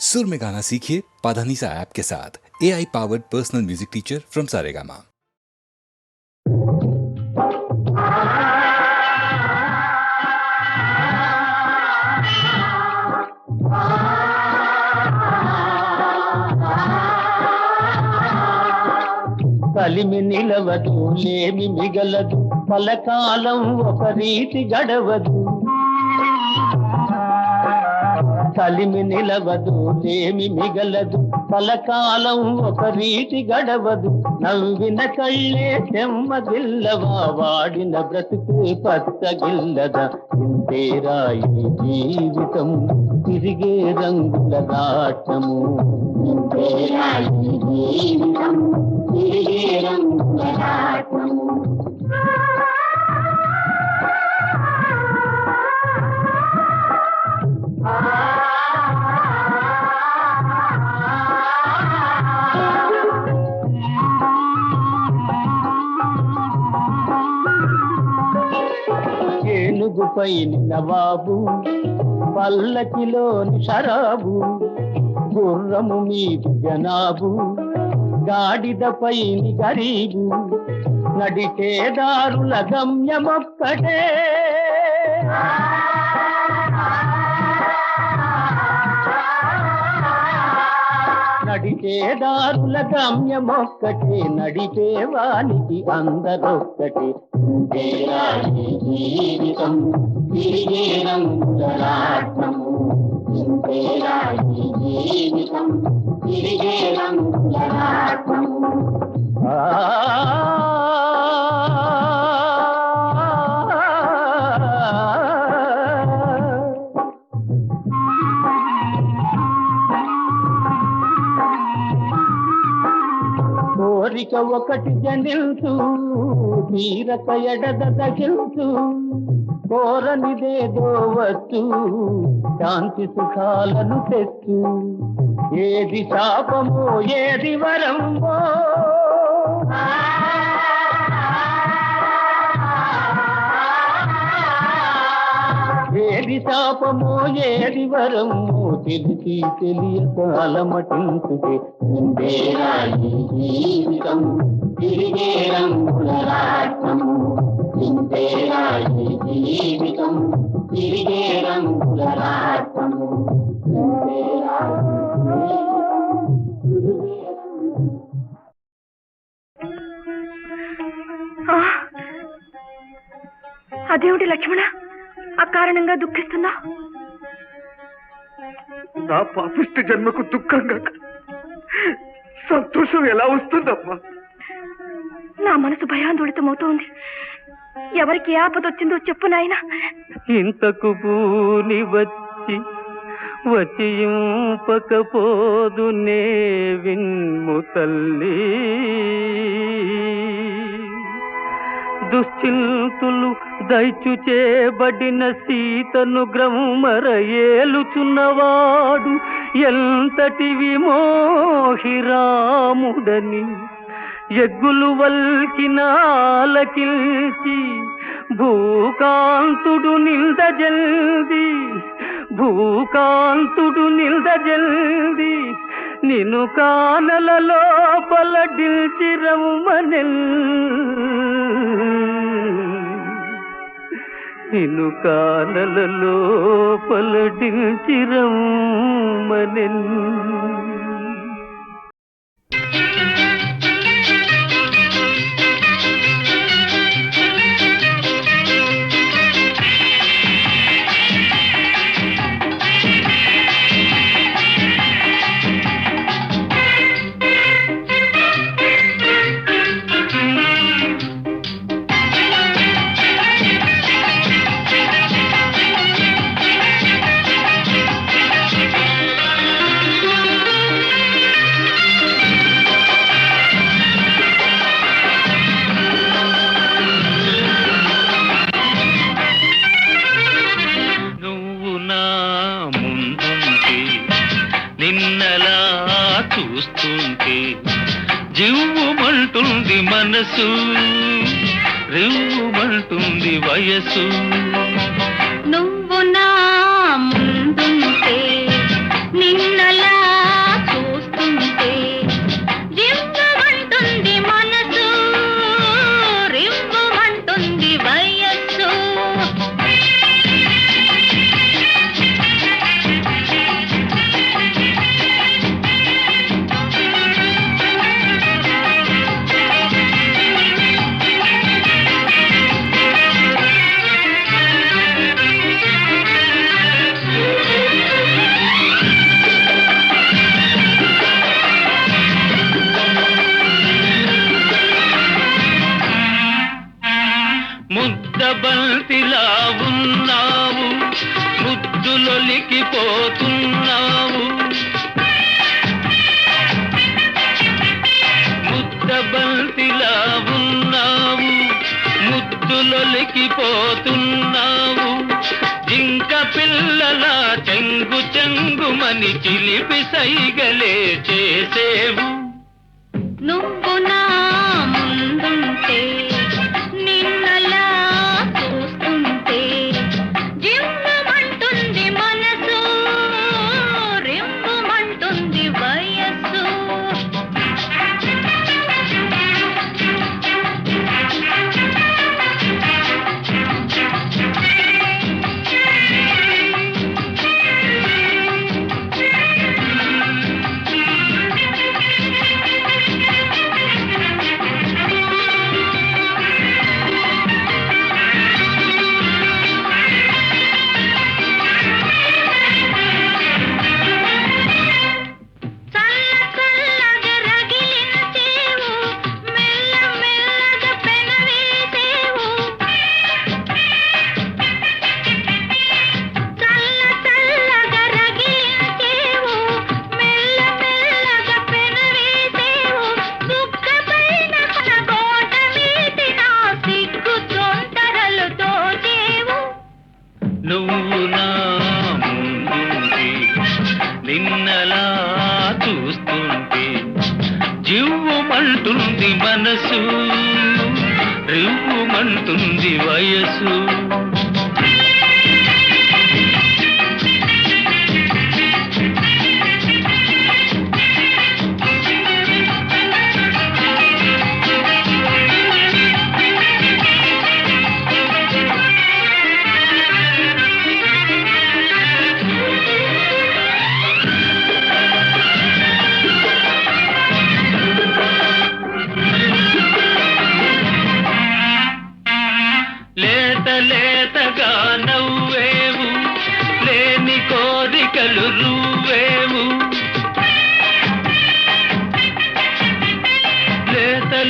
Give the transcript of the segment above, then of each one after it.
सुर में गाना सीखिए पाधानीसा ऐप के साथ। AI powered personal music teacher from Saregama. కలిమి నిలవదు లేమి మిగలదు పలకాలం ఒక రీతి గడవదు. కలిమి నిలవదు లేమి మిగలదు పలకాలం ఒక రీతి గడవదు. నవ్విన కళ్ళే చెమ్మగిల్లవా వాడిన బ్రతుకే పచ్చగిల్లదా. ఇంతేరా ఈ జీవితం తిరిగే రంగుల రాటము. ఇంతేరా ఈ జీవితం తిరిగే రంగుల రాటము. ఏనుగుపై నవాబు పల్లకిలోని షరాబు, గుర్రము మీది జనాబు గాడిదపై గరీబు. నడిచేదారుల గమ్యమొక్కటే నడిచేదారుల గమ్యమొక్కటే నడిపేవానికి అందరొక్కటే. ఇంతేరా ఈ జీవితం తిరిగే రంగుల రాట్నము. ఇంతేరా ఈ జీవితం తిరిగే రంగుల రాట్నము. కోరిక ఒకటి జనిల్చు తీరక ఎడదగిల్చు. కోరనిదేదో వచ్చు శాంతి సుఖాలను తెచ్చు. ఏది శాపమో ఏది వరమో ఏది శాపమో ఏది వరమో తెలిసి తెలియక అలమటించుకే. ఇంతేరా ఈ జీవితం తిరిగే రంగుల రాట్నము. ఇంతేరా ఈ జీవితం తిరిగే రంగుల రాట్నము. ఇంతేరా అదేమిటి లక్ష్మణ, అకారణంగా దుఃఖిస్తున్నా? నా పాపిష్టి జన్మకు దుఃఖంగా సంతోషం ఎలా వస్తుందమ్మా? నా మనసు భయాందోళితమవుతోంది. ఎవరికి ఏ ఆపదొచ్చిందో చెప్పు నాయనా. ఇంతకు పూని వచ్చి వచింపకపోదునే విన్ము తల్లి. దుశ్చింతులు దైచు చేబడిన సీతను గ్రమర ఏలుచున్నవాడు ఎంతటి విమోహిరాముడని ఎగ్గులు వల్కినాలకిల్చి భూకాంతుడు నిల్దజల్ది నిన్ను కానల లోపల డిల్చిరమ్మనెల్. నిన్ను కానల లోపల డిల్చిరమ్మనెల్. చూస్తుంటే జివ్వుమంటుంది మనసు, రివ్వుమంటుంది వయసు. నువ్వు నా ముందుంటే నిన్నలా బంతిలా ఉన్నావు, ముద్దులొలికిపోతున్నావు. ముద్ద బంతిలా ఉన్నావు, ముద్దులొలికిపోతున్నావు. జింక పిల్లల చెంగు చెంగుమని చిలిపి సైగలే చేసేవు. నువ్వు నా ముందుంటే నిన్నలా చూస్తుంటే జిమ్మంటుంది మనసు, రిమ్మంటుంది వయస్సు. నువ్వు నా ముందుంటే నిన్నలా చూస్తుంటే జివ్వుమంటుంది మనసు, రివ్వుమంటుంది వయసు. లేతగా నవ్వేవు, లేని కోరికలు రువ్వేవు.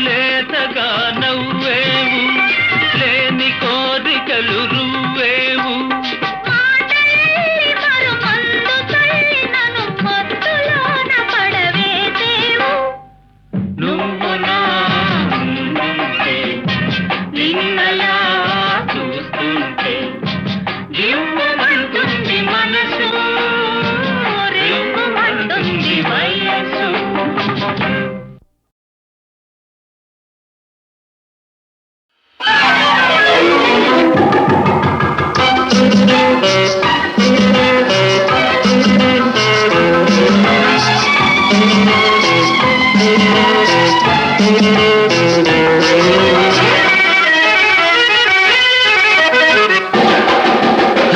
లేతగా నవ్వేవు, లేని కోరికలు రువ్వేవు. నువ్వు నా ముందుంటే నిన్నలా చూస్తుంటే జివ్వుమంటుంది మనసు, రివ్వుమంటుంది వయసు.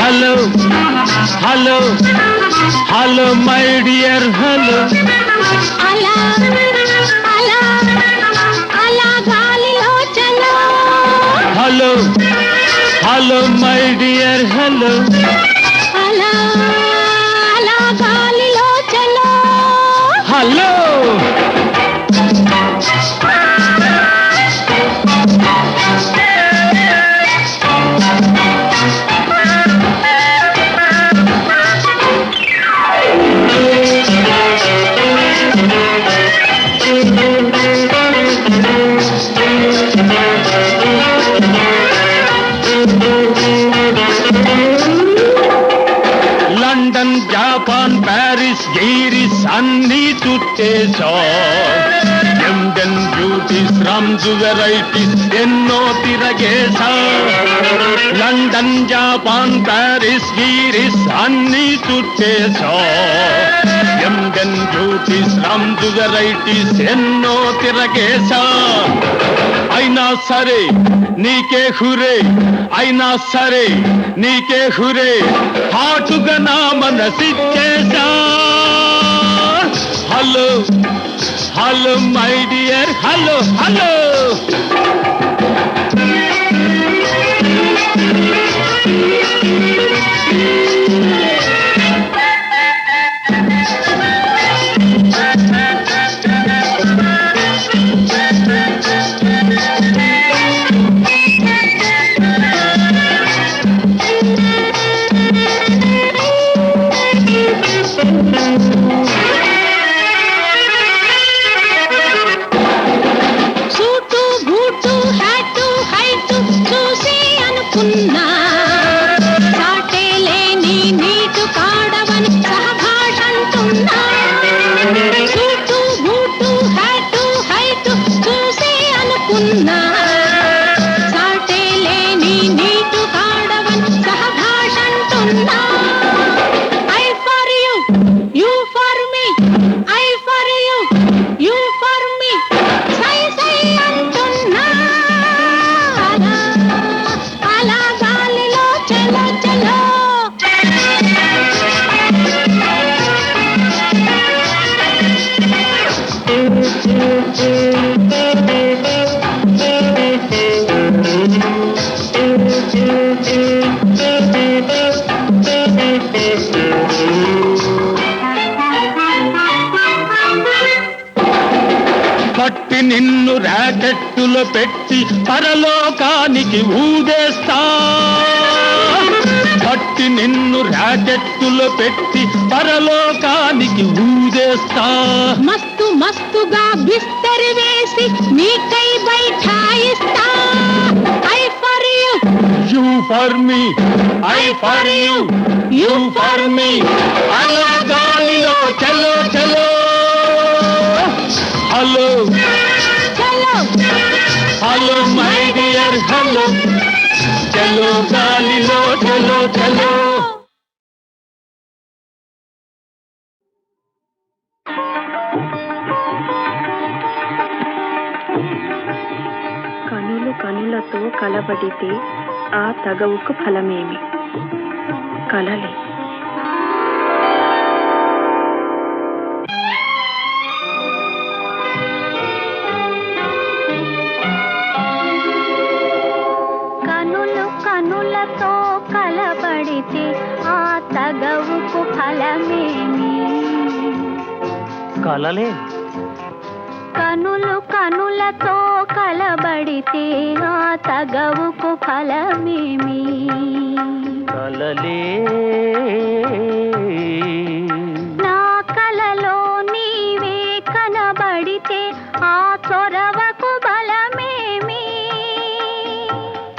Hello hello hello my dear hello. అలా అలా అలా గాలిలో చలో. Hello hello my dear hello. అలా అలా గాలిలో చలో. హలో లండన్ జపాన్ ప్యారిస్ గీరిస్ అన్నీ చుట్టేశా. ఎండెన్ బ్యూటీస్ రమ్స్ వెరైటీస్ ఎన్నో తిరగేశా. లండన్ జపాన్ ప్యారిస్ గీరిస్ అన్నీ చుట్టేశా. ఎండెన్ బ్యూటీస్ రమ్స్ వెరైటీస్ ఎన్నో తిరగేశా. అయినా సరే నీకే హురే, అయినా సరే నీకే హురే, హాటుగా నా మనసిచ్చేశా. Hello hello my dear hello hello. నిన్ను రాకెట్టులో పెట్టి పరలోకానికి ఊదేస్తా పట్టి నిన్ను రాకెట్టులో పెట్టి పరలోకానికి ఊదేస్తా మస్తు మస్తుగా బిస్తర్ వేసి మీకై బైఠాయిస్తా I for you you for me I for you you for me అలా గాలిలో చలో చలో హలో చలో హలో మై డియర్ హలో చలో గాలిలో చలో చలో కనులు కనులతో కలబడితే ఆ తగవుకు ఫలమేమి కలలే కనులు కనులతో కలబడితే ఆ తగవుకు ఫలమేమి కలలే కనులు కనులతో కలబడితే ఆ తగవుకు ఫలమేమి కలలే నా కలలో నీవే కనబడితే ఆ చొరవకు బలమేమి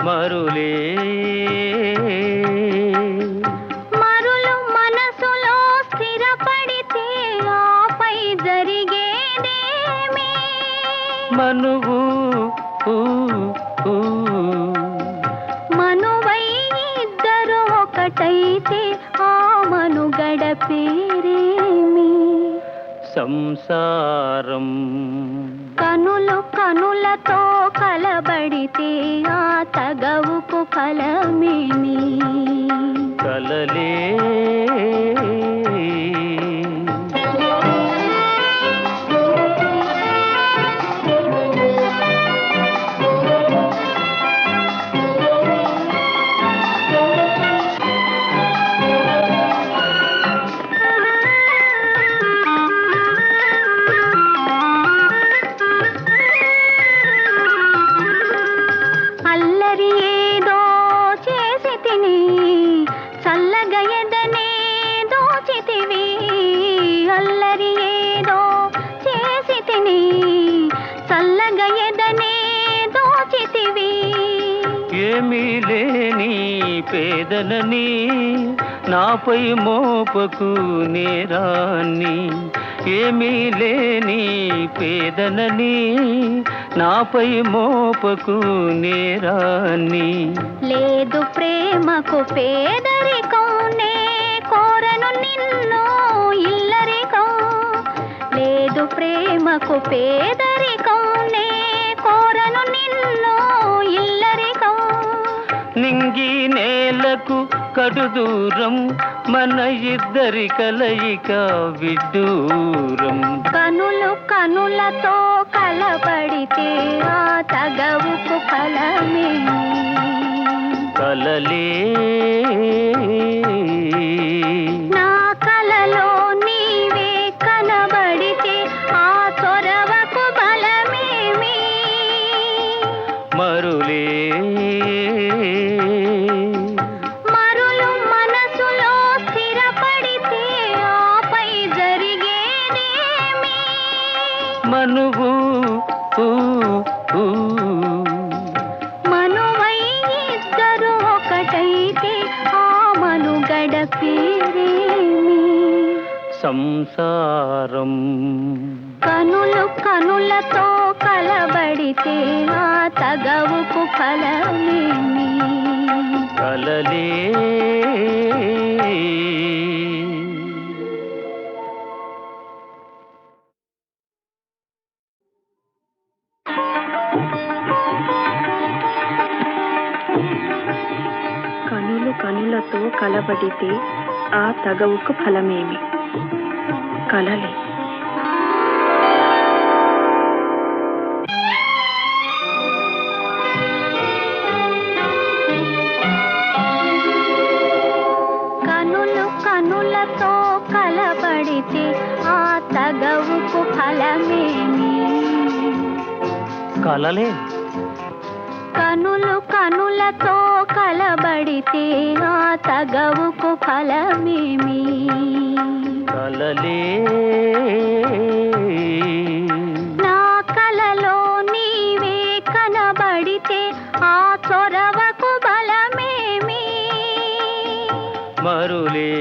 మరులే మరులు మనసులో స్థిరపడితే ఆపై జరిగేదేమి మనువు మనువై ఇద్దరు ఒకటైతే ఆ మనుగడ పేరేమి సంసారం కనులు కనులతో కలబడితే ఆ తగవుకు ఫలమేమి కలలే అల్లరి ఏదో చేసి తిని చల్లగా ఎదనే దోచితివి అల్లరి ఏదో చేసి తిని చల్లగా ఎదనే దోచితివి ఏమీ లేని పేదలని నాపై మోపకు నేరాన్ని ఏమీ లేని పేదలని నాపై మోపకు నేరాన్ని లేదు ప్రేమకు పేదరికం నే కోరను నిన్ను ఇల్లరికం లేదు ప్రేమకు పేదరికం నే కోరను నిన్ను ఇల్లరికం నింగి నేలకు కడు దూరం మన ఇద్దరి కలయిక విడ్డూరం కనులు కనులతో కలబడితే ఆ తగవుకు ఫలమేమి కలలే నా కలలో నీవే కనబడితే ఆ చొరవకు బలమేమి మరులే మరులు మనసులో స్థిరపడితే ఆపై జరిగేదేమి మనువు మనువై ఇద్దరు ఒకటైతే ఆ మనుగడ పేరేమి సంసారం కనులు కనులతో కలబడితే ఆ తగవుకు ఫలమేమి కలలే కనులు కనులతో కలబడితే ఆ తగవుకు ఫలమేమి కలలే కనులు కనులతో కలబడితే ఆ తగవుకు ఫలమేమి కలలే కనులు కనులతో కలబడితే ఆ తగవుకు ఫలమేమి కలలే నా కలలో నీవే కనబడితే ఆ చొరవకు బలమేమి మరులే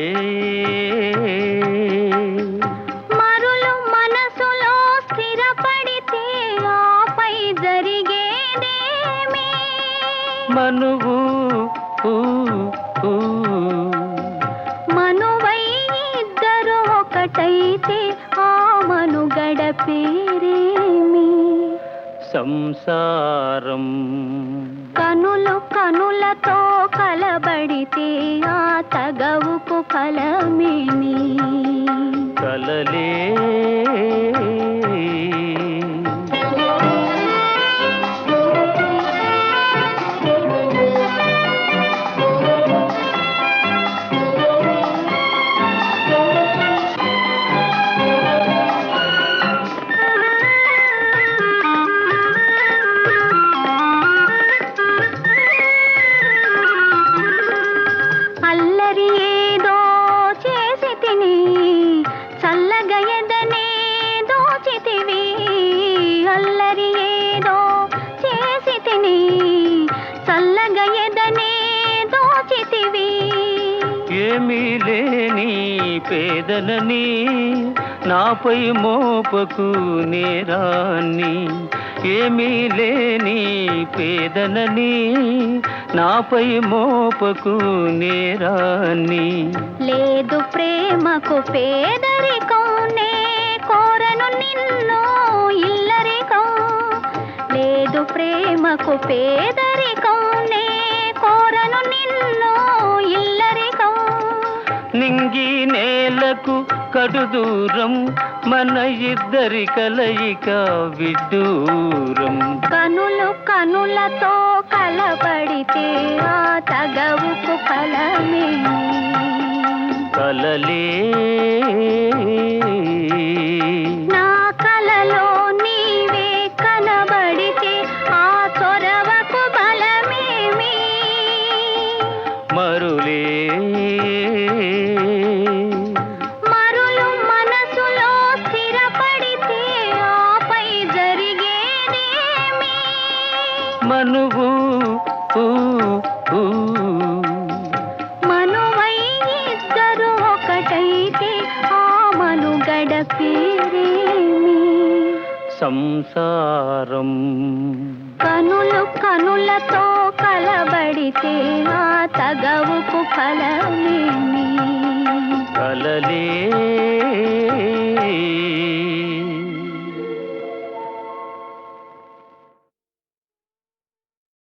మరులు మనసులో స్థిరపడితే ఆపై జరిగేదేమి మనువు మనువై ఇద్దరు ఒకటైతే ఆ మనుగడ పేరేమి సంసారం కనులు కనులతో కలబడితే ఆ తగవుకు ఫలమేమి కలలే అల్లరి ఏదో చేసి తిని చల్లగా ఎదనే దోచితివి అల్లరి ఏదో చేసి తిని చల్లగా ఎదనే దోచితివి ఏమీ లేని పేదలని నాపై మోపకు నేరాన్ని ఏమీ లేని పేదలని నాపై మోపకు నేరాన్ని లేదు ప్రేమకు పేదరికం నే కోరను నిన్ను ఇల్లరికం లేదు ప్రేమకు పేదరికం నే కోరను నిన్ను ఇల్లరికం నింగి నేలకు కడు దూరం మన ఇద్దరి కలయిక విడ్డూరం కనులు కనులతో కలబడితే ఆ తగవుకు ఫలమేమి కలలే నా కలలో నీవే కనబడితే ఆ చొరవకు బలమేమి మరులే మరులు మనసులో స్థిరపడితే ఆపై జరిగేదేమి మనువు మనువై ఇద్దరు ఒకటైతే ఆ మనుగడ పేరేమి సంసారం కనులు కనులతో కలబడితే ఆ తగవుకు ఫలమేమి కలలే